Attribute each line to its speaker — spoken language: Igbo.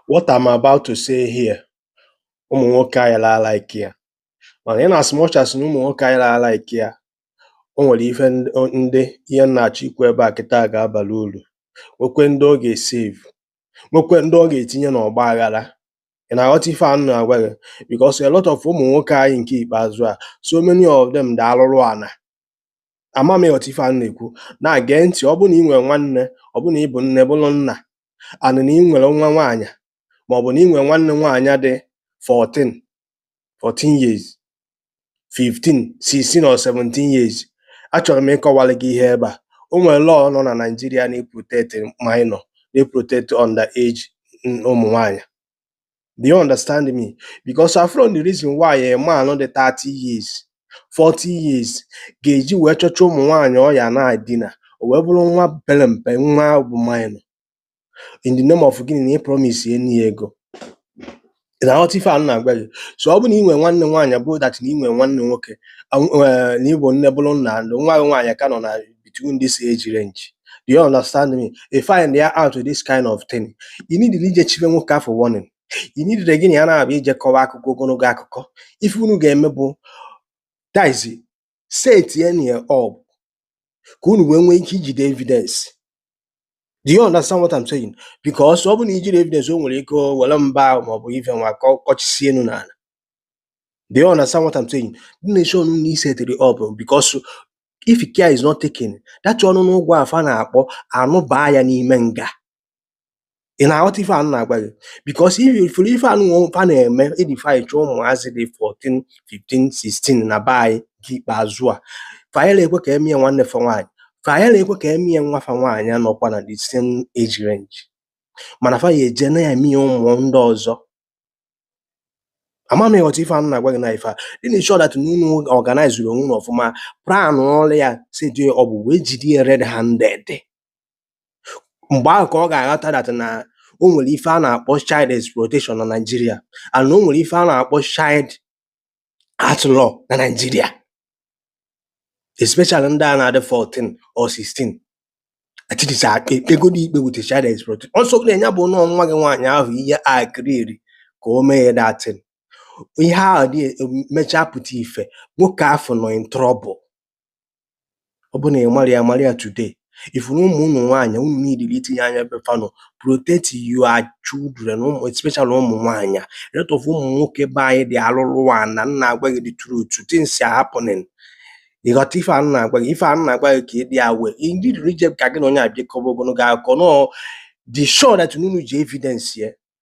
Speaker 1: What I'm about to say here, ụmụ nwoke anyị like ya. Mana in as much as na ụmụ nwoke anyị like ya, o nwere ife ndị ihe nna-achọ ikwu ebe a kịta ga-abalị uru. Nwekwe ndị ọ ga-esave, nwekwe ndị ọ ga-etinye n'ọgba aghara. Ị na-aghọta ife a na-agwa gị? Because a lot of ụmụ nwoke anyị nke ikpeazụ a, so many of them da alụrụ ana. Ama m ịghọta ife a na-ekwu. Na-ege ntị, ọ bụ na ị nwere nwanne, ọ bụ na ị bụ nne bụrụ nna, and na ị nwere nwa nwaanyị, ma ọ bụ na ị nwere nwanne nwaanyị dị 14 years, 15, 16 or 17 years. Achọrọ m ịkọwara gị ihe ebe a. O nwere law nọ na Nigeria na-protect minor, na-protect underage ụmụ nwaanyị. Do you understand me? Because from the reason why a man on the 30 years, 40 years ga-eji wee chọcha ụmụ nwaanyị ọya na-adina, o wee bụrụ nwa pere mpe, nwa bụ minor, in the name of gịnị na promise enyi ego. Na aghọta ife a na-agwa gị. So ọ bụ na ị nwere nwanne nwaanyị bụ that na ị nwere nwanne nwoke, na Igbo nne bụrụ nna, nwa gị nwaanyị ka nọ na between this age range. Do you understand me? If I am out to this kind of thing, you need to ije chive nwoke afọ warning. You need to gị na ya na-abịa ije kọwa akụkọ ogologo akụkọ. If unu ga-eme bụ dice, set any up ka unu wee nwee ike ijide evidence. Do you understand what I'm saying? Because ọ bụ na ijide evidence o nwere ike were mba ma ọ bụ ife nwa kọchisi enu n'ala. Do you understand what I'm saying? The nation need set it up because if care is not taken, that ọnụnụ ụgwọ afa na-akpọ anụba ya n'ime nga. Ị na-aghọta ife a na-agwa gị? Because if ife anụ fa na-eme edify chọọ ụmụazị dị 14, 15, 16 na be anyị nke ikpeazụ a, fanyela ekwe ka emie nwanne fa nwaanyị, fanyela ekwe ka emie nwa fa nwaanyị anọkwa na the same age range, mana fa ya eje na ya emie ụmụ ndị ọzọ. Ama m ịghọta ife a na-agwa gị na ife a. Dị sure that unu organize unu ọfụma, plan ọrụ ya si dị ọ bụ wee jide red handed. Mgbe ahụ ka ọ ga-aghọta that na o nwere ife a na-akpọ child exploitation na Nigeria, and o nwere ife a na-akpọ child at law na Nigeria, especially ndị a na-adị 14 or 16. Atitisa ekpegodi ikpe with child exploitation. Ọsọ na-enye bụ nwa gị nwaanyị ahụ ihe agree ka o mee datin. Ihe ahụ dị mechaa pụta ife, nwoke afọ nọ in trouble. Ọ bụ na ị mara ya today. If ụmụ nwaanyị unu need itinye anya ebe fano, protect your children, especially ụmụ nwaanyị. A lot of ụmụ nwoke be anyị dị alụrụ ana, nna agwa gị the truth, things are happening. You got ife a na-agwa gị, ife a na-agwa gị ka ị dị awe. Indeed reject ka gị na onye abịa kọba ogologo akụkọ. No, the sure that unu ji evidence here.